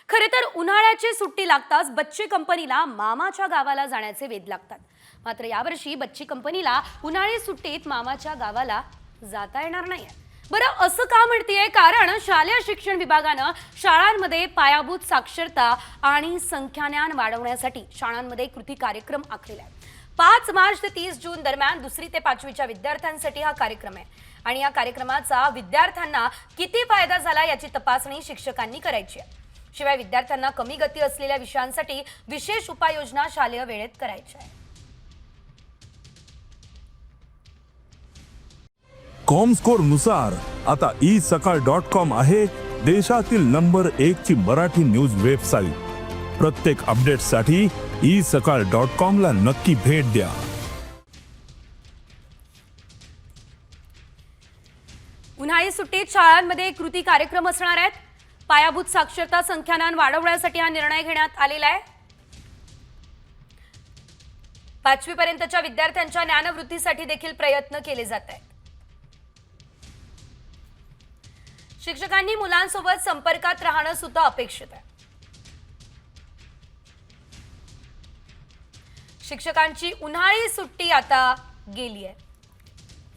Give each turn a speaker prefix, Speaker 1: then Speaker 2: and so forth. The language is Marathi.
Speaker 1: खरे तर उन्हाळ्याची सुट्टी लागताच बच्ची कंपनीला मामाच्या गावाला जाण्याचे वेध लागतात। मात्र यावर्षी बच्ची कंपनीला उन्हाळी सुट्टीत मामाच्या गावाला जाता येणार नाहीये। बरं असं का म्हणतेय? कारण शालेय शिक्षण विभागानं शाळांमध्ये पायाभूत साक्षरता आणि संख्याज्ञान वाढवण्यासाठी शाळांमध्ये कृती कार्यक्रम आखलेला आहे। 5 मार्च ते 30 जून दरम्यान 2री ते 5वीच्या विद्यार्थ्यांसाठी हा कार्यक्रम आहे आणि या कार्यक्रमाचा विद्यार्थ्यांना किती फायदा झाला याची तपासणी शिक्षकांनी करायची आहे। शिवाय विद्यार्थ्यांना कमी गती असलेल्या विषयांसाठी विशेष उपाययोजना शालेय वेळेत करायच्या आहेत।
Speaker 2: कॉमस्कोर नुसार आता isakal.com आहे देशातील नंबर 1 ची मराठी न्यूज वेबसाईट। प्रत्येक अपडेटसाठी isakal.com ला नक्की भेट द्या।
Speaker 1: उन्हाळी सुट्टीत शाळांमध्ये कृती कार्यक्रम असणार आहेत। पायाभूत साक्षरता संख्याज्ञान वाढवण्यासाठी हा निर्णय घेण्यात आलेला आहे। 5वी पर्यंतच्या विद्यार्थ्यांच्या ज्ञानवृद्धीसाठी देखील प्रयत्न केले जात आहेत। शिक्षकांनी मुलांसोबत संपर्कात राहणं सुद्धा अपेक्षित आहे। शिक्षकांची उन्हाळी सुट्टी आता गेली आहे।